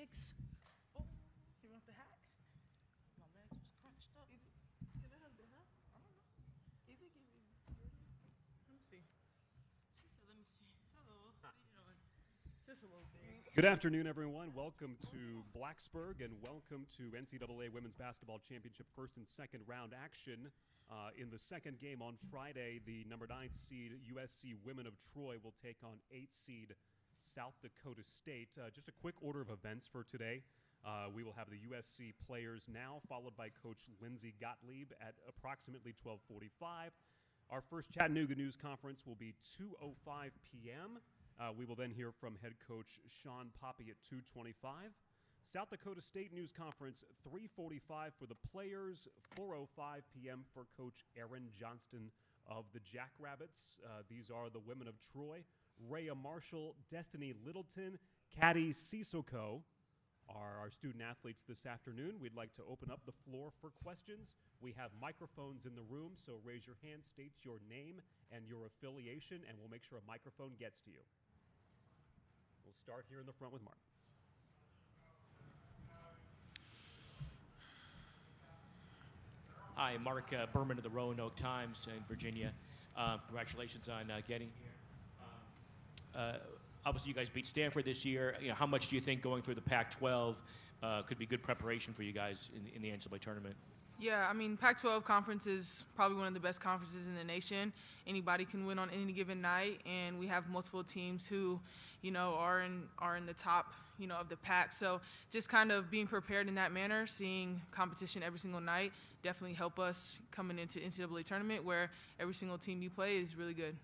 legs. Oh, you want the hat? My legs was crunched up. Can I have the hat? I don't know. Is it giving? Let me see. She said, let me see. Hello. How you doing? Just a little thing. Good afternoon, everyone. Welcome to Blacksburg, and welcome to NCAA Women's Basketball Championship first and second round action. In the second game on Friday, the number 9 seed USC Women of Troy will take on 8 seed South Dakota State. Just a quick order of events for today. We will have the USC players now, followed by Coach Lindsay Gottlieb at approximately 12:45. Our first Chattanooga news conference will be 2:05 p.m. We will then hear from head coach Sean Poppy at 2:25. South Dakota State news conference 3:45 for the players, 4:05 p.m. for Coach Aaron Johnston of the Jackrabbits. These are the women of Troy. Rhea Marshall, Destiny Littleton, Caddy Sissoko are our student athletes this afternoon. We'd like to open up the floor for questions. We have microphones in the room, so raise your hand, state your name and your affiliation, and we'll make sure a microphone gets to you. We'll start here in the front with Mark. Hi, Mark Berman of the Roanoke Times in Virginia. Congratulations on getting here. Obviously, you guys beat Stanford this year. How much do you think going through the Pac-12 could be good preparation for you guys in the NCAA tournament? Yeah, I mean, Pac-12 conference is probably one of the best conferences in the nation. Anybody can win on any given night, and we have multiple teams who, are in the top, of the pack. So just kind of being prepared in that manner, seeing competition every single night, definitely help us coming into NCAA tournament where every single team you play is really good.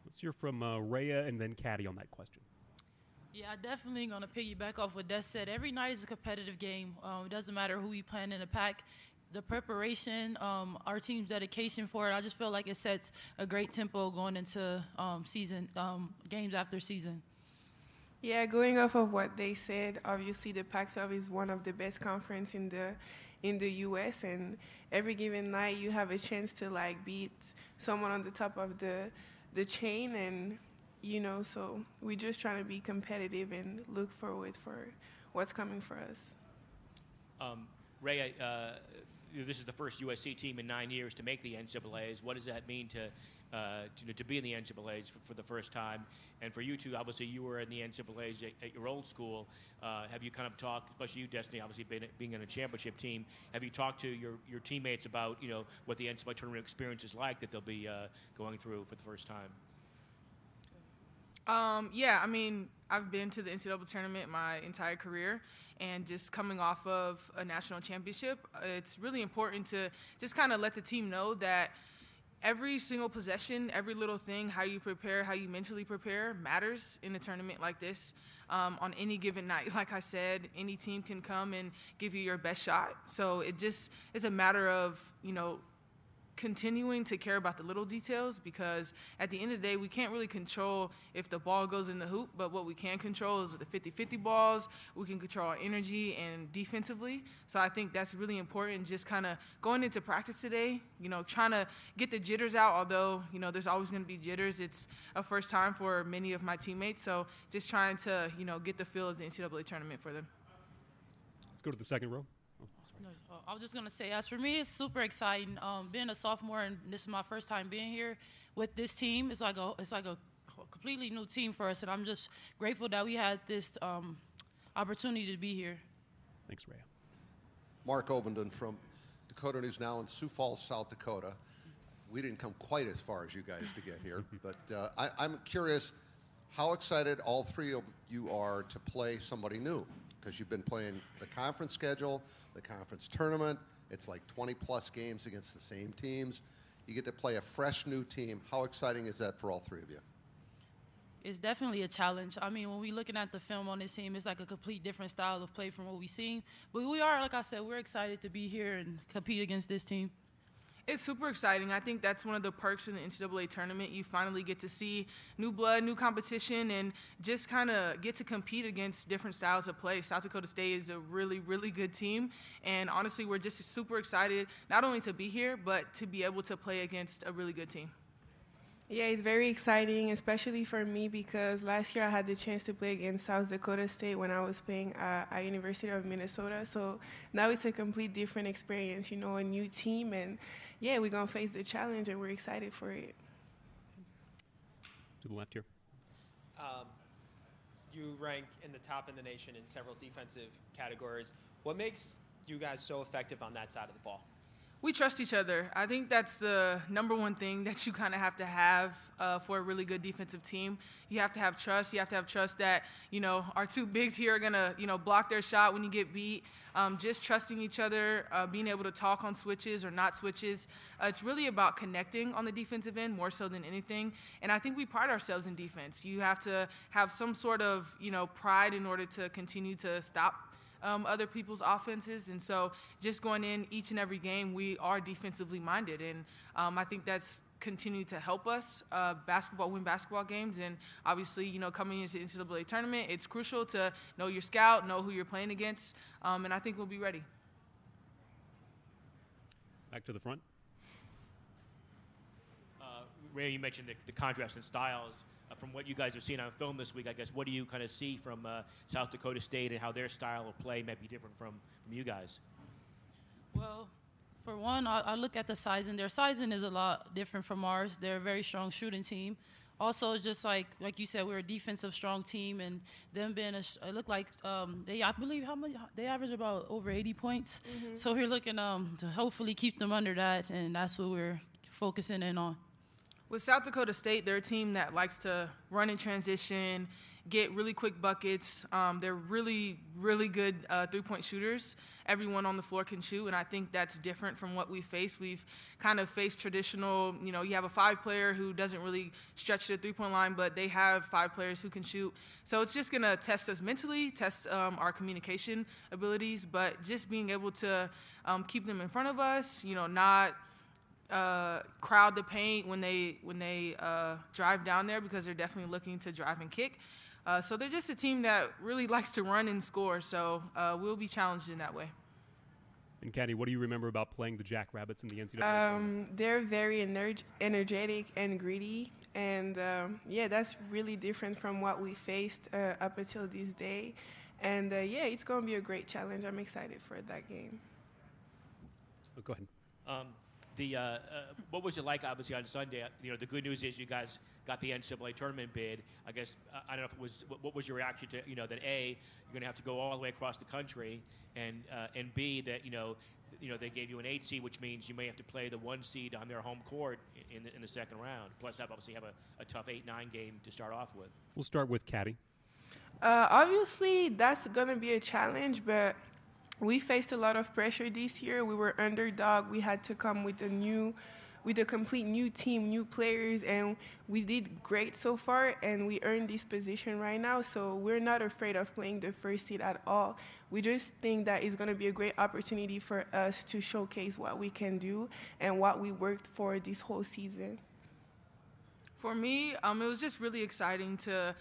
Let's hear from Rhea and then Caddy on that question. Yeah, definitely going to piggyback off what Des said. Every night is a competitive game. It doesn't matter who we playing in the pack. The preparation, our team's dedication for it, I just feel like it sets a great tempo going into season, games after season. Yeah, going off of what they said, obviously the Pac-12 is one of the best conference in the U.S. and every given night you have a chance to beat someone on the top of the chain, and so we're just trying to be competitive and look forward for what's coming for us. Ray, this is the first USC team in 9 years to make the NCAAs. What does that mean to be in the NCAAs for the first time? And for you two, obviously you were in the NCAAs at your old school. Have you kind of talked, especially you, Destiny, obviously being in a championship team, have you talked to your teammates about what the NCAA tournament experience is like that they'll be going through for the first time? Yeah, I mean, I've been to the NCAA tournament my entire career, and just coming off of a national championship, it's really important to just kind of let the team know that every single possession, every little thing, how you prepare, how you mentally prepare matters in a tournament like this. On any given night, like I said, any team can come and give you your best shot. So it just is a matter of, continuing to care about the little details, because at the end of the day, we can't really control if the ball goes in the hoop, but what we can control is the 50-50 balls. We can control our energy and defensively. So I think that's really important, just kind of going into practice today, trying to get the jitters out, although, there's always going to be jitters. It's a first time for many of my teammates, so just trying to, get the feel of the NCAA tournament for them. Let's go to the second row. No, I was just going to say, as for me, it's super exciting. Being a sophomore, and this is my first time being here with this team, it's like a completely new team for us, and I'm just grateful that we had this opportunity to be here. Thanks, Rhea. Mark Ovenden from Dakota News Now in Sioux Falls, South Dakota. We didn't come quite as far as you guys to get here, but I'm curious how excited all three of you are to play somebody new, because you've been playing the conference schedule, the conference tournament. It's like 20-plus games against the same teams. You get to play a fresh new team. How exciting is that for all three of you? It's definitely a challenge. I mean, when we're looking at the film on this team, it's like a complete different style of play from what we've seen. But we are, like I said, we're excited to be here and compete against this team. It's super exciting. I think that's one of the perks in the NCAA tournament. You finally get to see new blood, new competition, and just kind of get to compete against different styles of play. South Dakota State is a really, really good team, and honestly, we're just super excited not only to be here, but to be able to play against a really good team. Yeah, it's very exciting, especially for me because last year I had the chance to play against South Dakota State when I was playing at University of Minnesota. So now it's a complete different experience, you know, a new team. And, yeah, we're going to face the challenge, and we're excited for it. To the left here. You rank in the top in the nation in several defensive categories. What makes you guys so effective on that side of the ball? We trust each other. I think that's the number one thing that you kind of have to have for a really good defensive team. You have to have trust. You have to have trust that, you know, our two bigs here are going to, you know, block their shot when you get beat. Just trusting each other, being able to talk on switches or not switches. It's really about connecting on the defensive end more so than anything. And I think we pride ourselves in defense. You have to have some sort of, you know, pride in order to continue to stop other people's offenses. And so just going in each and every game, we are defensively minded. And I think that's continued to help us win basketball games. And obviously, you know, coming into the NCAA tournament, it's crucial to know your scout, know who you're playing against. And I think we'll be ready. Back to the front. Ray, you mentioned the contrast in styles. From what you guys have seen on film this week, I guess, what do you kind of see from South Dakota State and how their style of play might be different from you guys? Well, for one, I look at the sizing. Their sizing is a lot different from ours. They're a very strong shooting team. Also, it's just like you said, we're a defensive strong team, and them being it looked like I believe how much they average about over 80 points. Mm-hmm. So we're looking to hopefully keep them under that, and that's what we're focusing in on. With South Dakota State, they're a team that likes to run in transition, get really quick buckets. They're really, really good three-point shooters. Everyone on the floor can shoot, and I think that's different from what we face. We've kind of faced traditional, you know, you have a five-player who doesn't really stretch to the three-point line, but they have five players who can shoot. So it's just going to test us mentally, test our communication abilities, but just being able to keep them in front of us, you know, not crowd the paint when they drive down there, because they're definitely looking to drive and kick. So they're just a team that really likes to run and score. So we'll be challenged in that way. And Caddy, what do you remember about playing the Jackrabbits in the NCAA tournament? They're very energetic and greedy, and yeah, that's really different from what we faced up until this day. And yeah, it's going to be a great challenge. I'm excited for that game. Oh, go ahead. What was it like, obviously, on Sunday? You know, the good news is you guys got the NCAA tournament bid. I guess, I don't know if it was, what was your reaction to, you know, that A, you're going to have to go all the way across the country, and B, that, you know, they gave you an 8 seed, which means you may have to play the 1 seed on their home court in the second round. Plus, obviously have a tough 8-9 game to start off with. We'll start with Caddy. Obviously, that's going to be a challenge, but we faced a lot of pressure this year. We were underdog. We had to come with a complete new team, new players, and we did great so far, and we earned this position right now. So we're not afraid of playing the first seed at all. We just think that it's going to be a great opportunity for us to showcase what we can do and what we worked for this whole season. For me, it was just really exciting to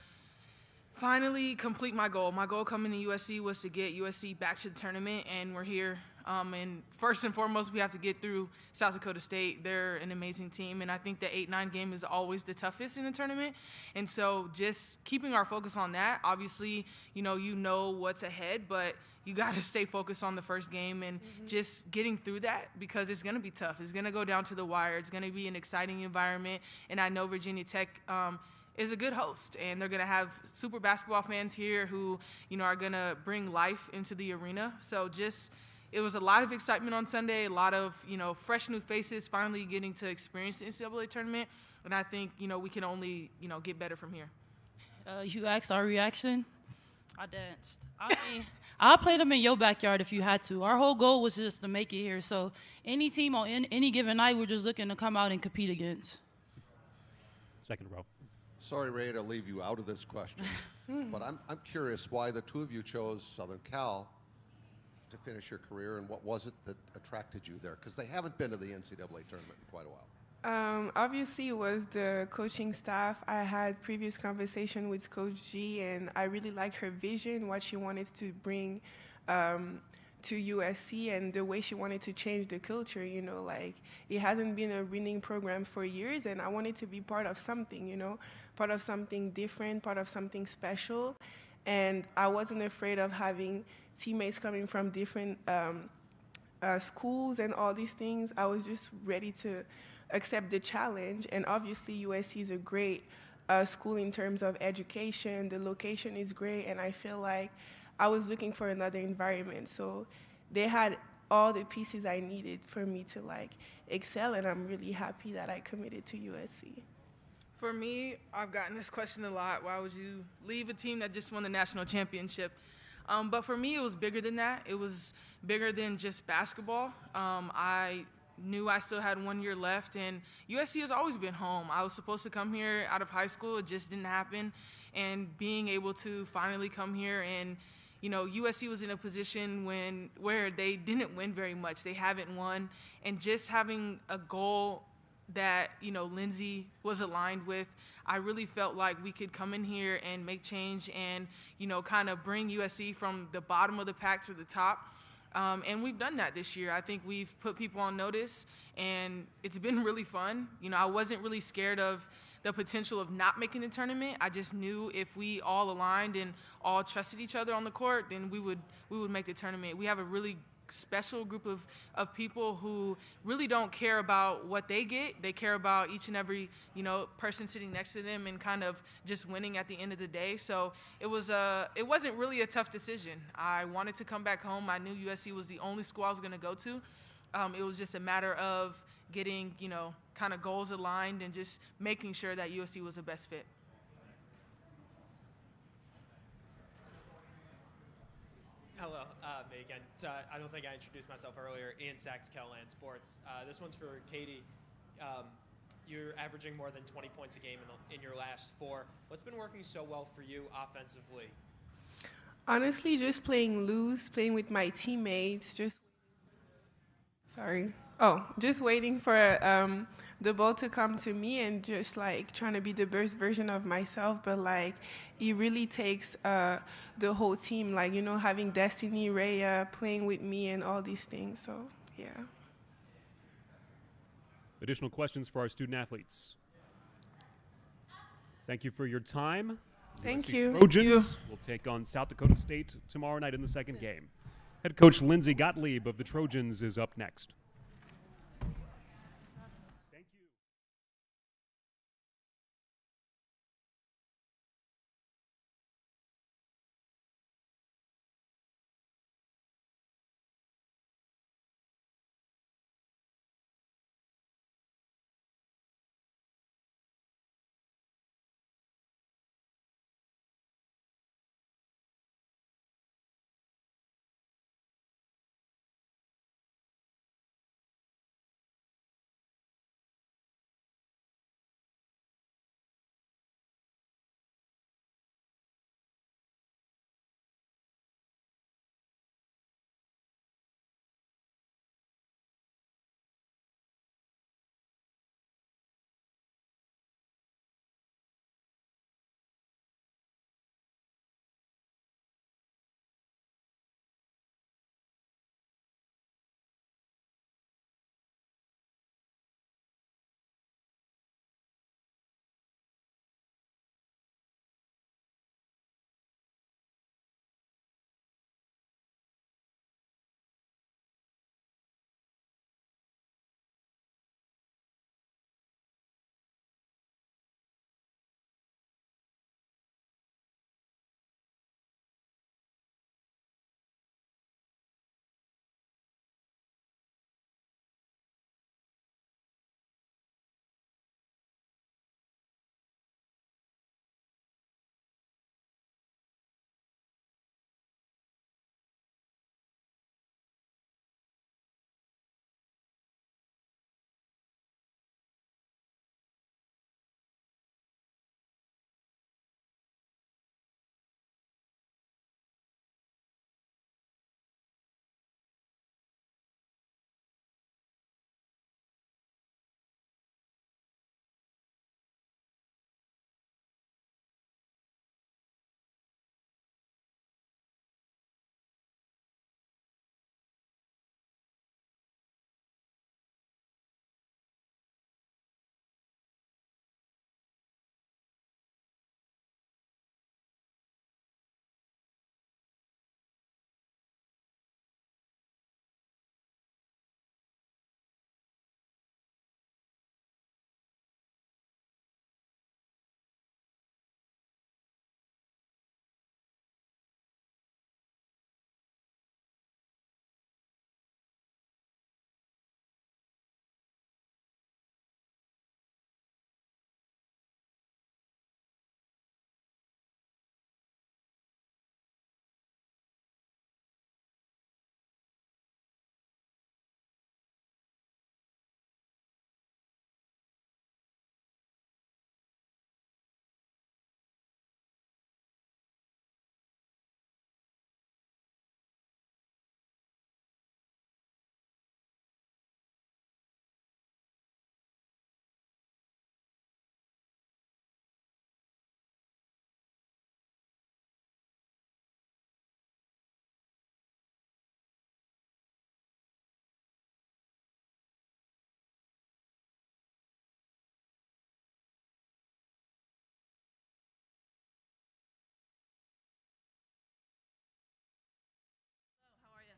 finally complete my goal. My goal coming to USC was to get USC back to the tournament, and we're here. And first and foremost, we have to get through South Dakota State. They're an amazing team, and I think the 8-9 game is always the toughest in the tournament. And so just keeping our focus on that. Obviously, you know what's ahead, but you got to stay focused on the first game and just getting through that, because it's going to be tough. It's going to go down to the wire. It's going to be an exciting environment, and I know Virginia Tech is a good host, and they're going to have super basketball fans here who, are going to bring life into the arena. So it was a lot of excitement on Sunday, a lot of, fresh new faces finally getting to experience the NCAA tournament, and I think, we can only, get better from here. You asked our reaction. I danced. I mean, I'll play them in your backyard if you had to. Our whole goal was just to make it here. So any team on any given night, we're just looking to come out and compete against. Second row. Sorry, Ray, to leave you out of this question, but I'm curious why the two of you chose Southern Cal to finish your career, and what was it that attracted you there? Because they haven't been to the NCAA tournament in quite a while. Obviously, it was the coaching staff. I had previous conversation with Coach G, and I really like her vision, what she wanted to bring to USC and the way she wanted to change the culture, you know, like it hasn't been a winning program for years, and I wanted to be part of something, you know, part of something different, part of something special. And I wasn't afraid of having teammates coming from different schools and all these things. I was just ready to accept the challenge. And obviously, USC is a great school in terms of education. The location is great, and I feel like I was looking for another environment. So they had all the pieces I needed for me to like excel, and I'm really happy that I committed to USC. For me, I've gotten this question a lot. Why would you leave a team that just won the national championship? But for me, it was bigger than that. It was bigger than just basketball. I knew I still had 1 year left, and USC has always been home. I was supposed to come here out of high school. It just didn't happen. And being able to finally come here, and you know, USC was in a position where they didn't win very much. They haven't won. And just having a goal that, you know, Lindsay was aligned with, I really felt like we could come in here and make change and, you know, kind of bring USC from the bottom of the pack to the top. And we've done that this year. I think we've put people on notice, and it's been really fun. You know, I wasn't really scared of the potential of not making the tournament. I just knew if we all aligned and all trusted each other on the court, then we would make the tournament. We have a really special group of people who really don't care about what they get. They care about each and every, you know, person sitting next to them and kind of just winning at the end of the day. So it wasn't really a tough decision. I wanted to come back home. I knew USC was the only school I was going to go to. It was just a matter of getting, you know, kind of goals aligned and just making sure that USC was the best fit. Hello, me again. So I don't think I introduced myself earlier. Ian Sachs, Kelland Sports. This one's for Katie. You're averaging more than 20 points a game in your last 4. What's been working so well for you offensively? Honestly, just playing loose, playing with my teammates, just waiting for the ball to come to me and just like trying to be the best version of myself. But like it really takes the whole team, like, you know, having Destiny, Rhea playing with me and all these things. So yeah. Additional questions for our student athletes. Thank you for your time. Thank USC you. Trojans will take on South Dakota State tomorrow night in the second game. Head coach Lindsay Gottlieb of the Trojans is up next.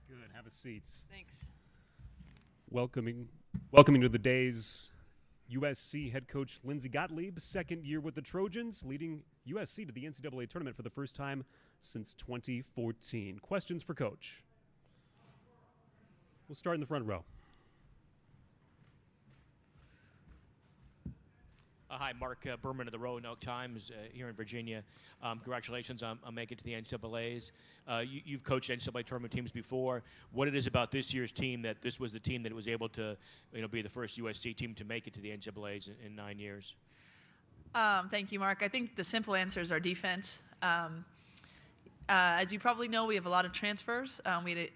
Good. Have a seat. Thanks. Welcoming to the days, USC head coach Lindsay Gottlieb, second year with the Trojans, leading USC to the NCAA tournament for the first time since 2014. Questions for Coach? We'll start in the front row. Hi, Mark Berman of the Roanoke Times here in Virginia. Congratulations on making it to the NCAAs. You've coached NCAA tournament teams before. What it is about this year's team that this was the team that was able to, be the first USC team to make it to the NCAAs in 9 years? Thank you, Mark. I think the simple answer is our defense. As you probably know, we have a lot of transfers.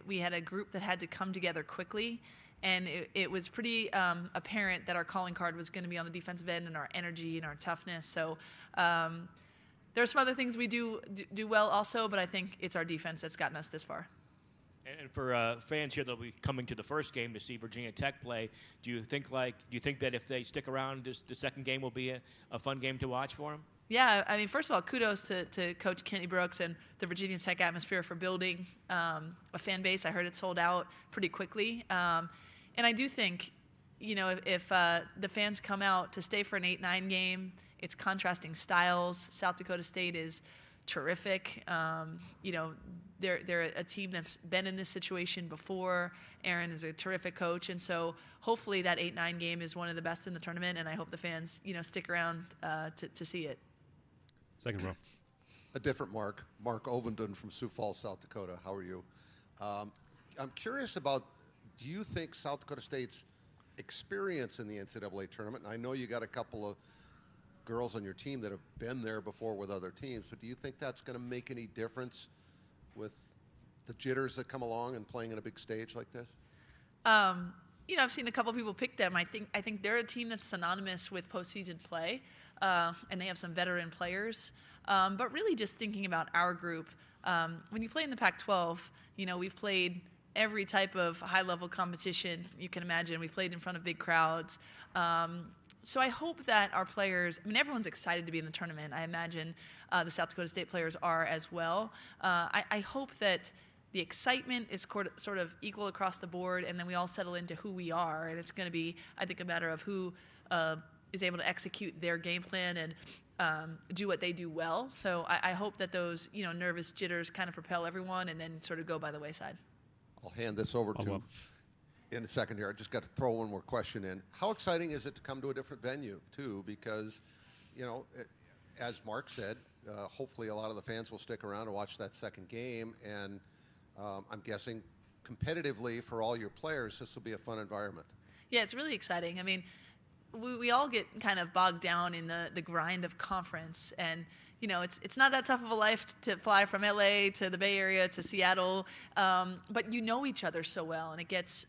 We had a group that had to come together quickly. And it was pretty apparent that our calling card was going to be on the defensive end and our energy and our toughness. So there are some other things we do well also, but I think it's our defense that's gotten us this far. And for fans here that'll be coming to the first game to see Virginia Tech play, do you think that if they stick around, the second game will be a fun game to watch for them? Yeah, I mean, first of all, kudos to Coach Kenny Brooks and the Virginia Tech atmosphere for building a fan base. I heard it sold out pretty quickly. And I do think, if the fans come out to stay for an 8-9 game, it's contrasting styles. South Dakota State is terrific. They're a team that's been in this situation before. Aaron is a terrific coach. And so hopefully that 8-9 game is one of the best in the tournament, and I hope the fans, stick around to see it. Second row. A different Mark Ovenden from Sioux Falls, South Dakota. How are you? I'm curious about, do you think South Dakota State's experience in the NCAA tournament, and I know you got a couple of girls on your team that have been there before with other teams, but do you think that's going to make any difference with the jitters that come along and playing in a big stage like this? I've seen a couple people pick them. I think they're a team that's synonymous with postseason play, and they have some veteran players. But really just thinking about our group, when you play in the Pac-12, we've played every type of high-level competition you can imagine. We've played in front of big crowds. So I hope that our players, everyone's excited to be in the tournament. I imagine the South Dakota State players are as well. I hope that the excitement is sort of equal across the board, and then we all settle into who we are. And it's going to be, I think, a matter of who is able to execute their game plan and do what they do well. So I hope that those, nervous jitters kind of propel everyone and then sort of go by the wayside. I'll hand this over to in a second here. I just got to throw one more question in. How exciting is it to come to a different venue, too? Because, as Mark said, hopefully a lot of the fans will stick around to watch that second game. And I'm guessing competitively for all your players, this will be a fun environment. Yeah, it's really exciting. We all get kind of bogged down in the grind of conference, and it's not that tough of a life to fly from LA to the Bay Area to Seattle, but each other so well, and it gets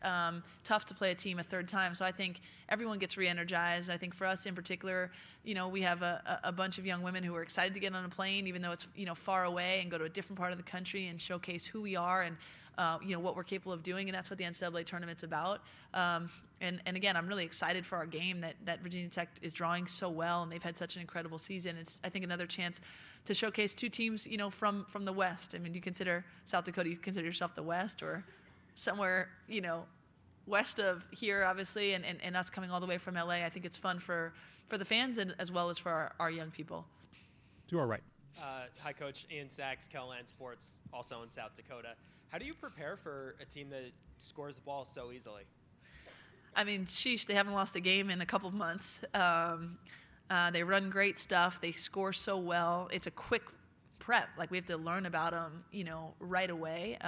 tough to play a team a third time. So I think everyone gets re-energized. I think for us in particular, we have a bunch of young women who are excited to get on a plane, even though it's far away, and go to a different part of the country and showcase who we are and what we're capable of doing, and that's what the NCAA tournament's about. And again, I'm really excited for our game that Virginia Tech is drawing so well, and they've had such an incredible season. It's, I think, another chance to showcase two teams, from the West. Do you consider South Dakota, you consider yourself the West, or somewhere, west of here, obviously, and us coming all the way from LA? I think it's fun for the fans and as well as for our young people. To our right. Hi, Coach. Ian Sachs, Kelland Sports, also in South Dakota. How do you prepare for a team that scores the ball so easily? Sheesh, they haven't lost a game in a couple of months. They run great stuff. They score so well. It's a quick prep. We have to learn about them, right away.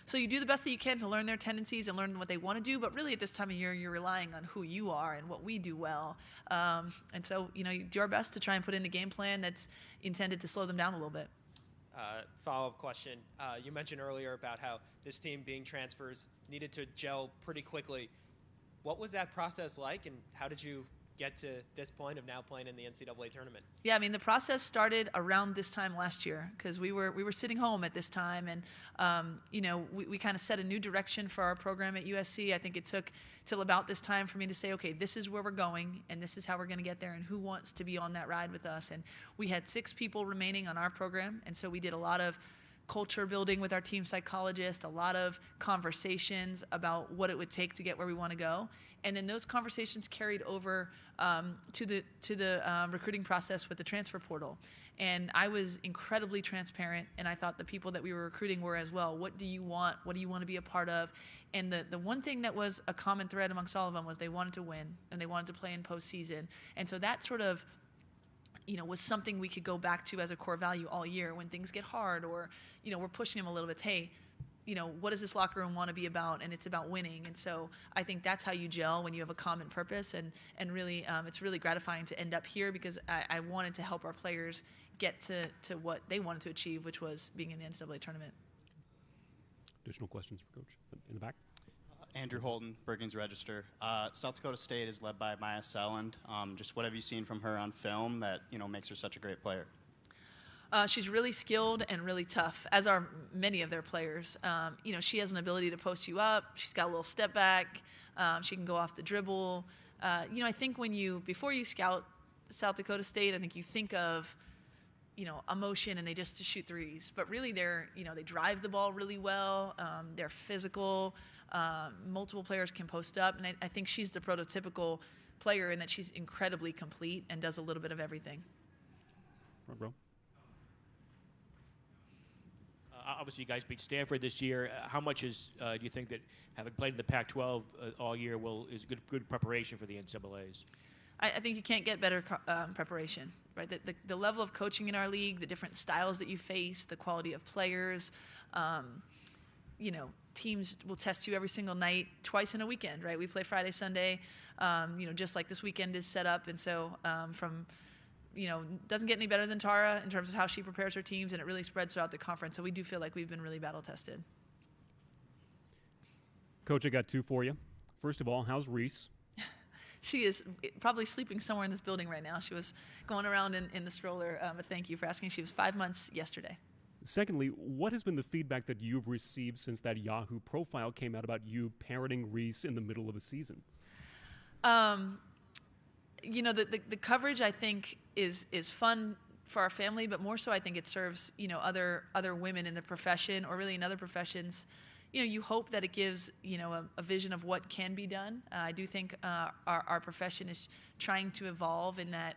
So you do the best that you can to learn their tendencies and learn what they want to do. But really, at this time of year, you're relying on who you are and what we do well. And so, you do our best to try and put in a game plan that's intended to slow them down a little bit. Follow-up question. You mentioned earlier about how this team, being transfers, needed to gel pretty quickly. What was that process like, and how did you get to this point of now playing in the NCAA tournament? Yeah, the process started around this time last year, because we were sitting home at this time, and we kind of set a new direction for our program at USC. I think it took till about this time for me to say, okay, this is where we're going, and this is how we're going to get there, and who wants to be on that ride with us. And we had 6 people remaining on our program, and so we did a lot of culture building with our team psychologist, a lot of conversations about what it would take to get where we want to go. And then those conversations carried over to the recruiting process with the transfer portal. And I was incredibly transparent, and I thought the people that we were recruiting were as well. What do you want? What do you want to be a part of? And the one thing that was a common thread amongst all of them was they wanted to win, and they wanted to play in postseason. And so that sort of, was something we could go back to as a core value all year when things get hard, or, we're pushing them a little bit. Hey, what does this locker room want to be about? And it's about winning. And so I think that's how you gel, when you have a common purpose. And really, it's really gratifying to end up here, because I wanted to help our players get to what they wanted to achieve, which was being in the NCAA tournament. Additional questions for Coach in the back? Andrew Holden, Bergen's Register. South Dakota State is led by Maya Selland. Just what have you seen from her on film that makes her such a great player? She's really skilled and really tough, as are many of their players. She has an ability to post you up. She's got a little step back. She can go off the dribble. I think before you scout South Dakota State, I think you think of, emotion, and they just shoot threes. But really, they drive the ball really well. They're physical. Multiple players can post up, and I think she's the prototypical player in that she's incredibly complete and does a little bit of everything. Front row. Obviously, you guys beat Stanford this year. How much do you think that having played in the Pac-12 all year is good preparation for the NCAAs? I think you can't get better preparation, right? The level of coaching in our league, the different styles that you face, the quality of players, teams will test you every single night, twice in a weekend, right? We play Friday, Sunday, just like this weekend is set up. And so doesn't get any better than Tara in terms of how she prepares her teams, and it really spreads throughout the conference. So we do feel like we've been really battle tested. Coach, I got two for you. First of all, how's Reese? She is probably sleeping somewhere in this building right now. She was going around in the stroller, but thank you for asking. She was 5 months yesterday. Secondly, what has been the feedback that you've received since that Yahoo profile came out about you parenting Reese in the middle of a season? The coverage, I think, is fun for our family, but more so I think it serves, other women in the profession, or really in other professions. You hope that it gives, a vision of what can be done. I do think our profession is trying to evolve in that,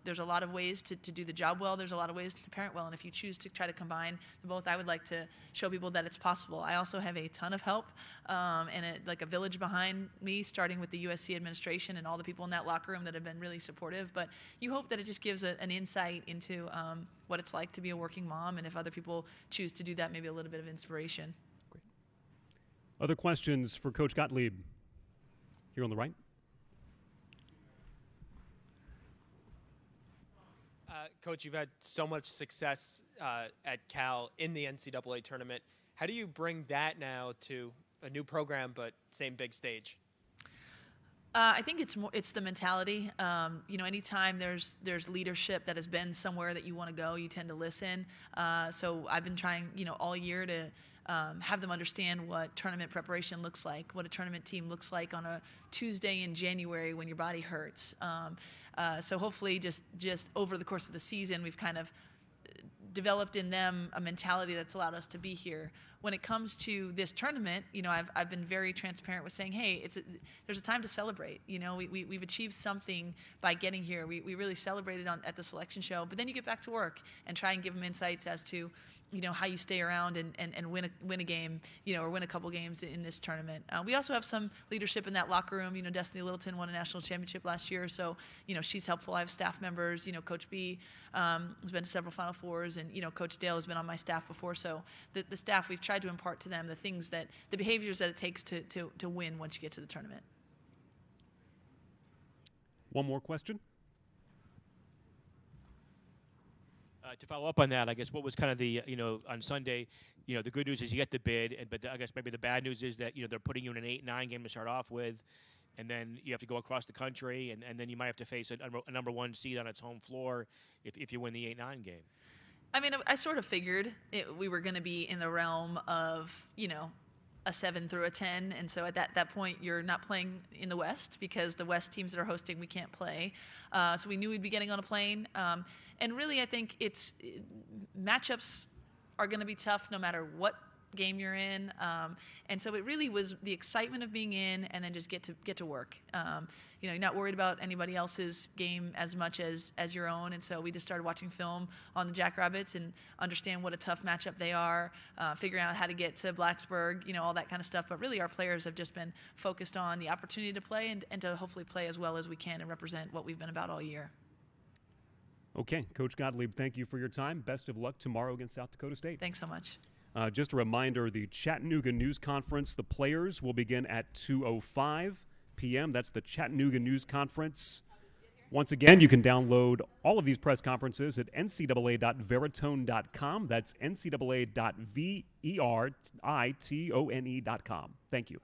there's a lot of ways to do the job well. There's a lot of ways to parent well. And if you choose to try to combine the both, I would like to show people that it's possible. I also have a ton of help and a village behind me, starting with the USC administration and all the people in that locker room that have been really supportive. But you hope that it just gives an insight into what it's like to be a working mom. And if other people choose to do that, maybe a little bit of inspiration. Great. Other questions for Coach Gottlieb? Here on the right. Coach, you've had so much success at Cal in the NCAA tournament. How do you bring that now to a new program, but same big stage? I think it's the mentality. Anytime there's leadership that has been somewhere that you want to go, you tend to listen. So I've been trying, all year to have them understand what tournament preparation looks like, what a tournament team looks like on a Tuesday in January when your body hurts. So hopefully just over the course of the season, we've kind of developed in them a mentality that's allowed us to be here. When it comes to this tournament, I've been very transparent with saying, hey, there's a time to celebrate. We've achieved something by getting here. We really celebrated at the selection show, but then you get back to work and try and give them insights as to how you stay around and win a game, or win a couple games in this tournament. We also have some leadership in that locker room. Destiny Littleton won a national championship last year, so she's helpful. I have staff members. Coach B has been to several Final Fours, and Coach Dale has been on my staff before. So the staff, we've tried to impart to them the behaviors that it takes to win once you get to the tournament. One more question. To follow up on that, I guess what was kind of the, on Sunday, the good news is you get the bid, but I guess maybe the bad news is that, they're putting you in an 8-9 game to start off with, and then you have to go across the country, and then you might have to face a number one seed on its home floor if you win the 8-9 game. I mean, I sort of figured we were going to be in the realm of, a 7 through a 10, and so at that point you're not playing in the West because the West teams that are hosting we can't play. So we knew we'd be getting on a plane, and really I think matchups are going to be tough no matter what game you're in, and so it really was the excitement of being in, and then just get to work. You're not worried about anybody else's game as much as your own, and so we just started watching film on the Jackrabbits and understand what a tough matchup they are, figuring out how to get to Blacksburg, all that kind of stuff. But really, our players have just been focused on the opportunity to play and to hopefully play as well as we can and represent what we've been about all year. Okay, Coach Gottlieb, thank you for your time. Best of luck tomorrow against South Dakota State. Thanks so much. Just a reminder, the Chattanooga News Conference, the players will begin at 2:05 p.m. That's the Chattanooga News Conference. Once again, you can download all of these press conferences at ncaa.veritone.com. That's ncaa.veritone.com. Thank you.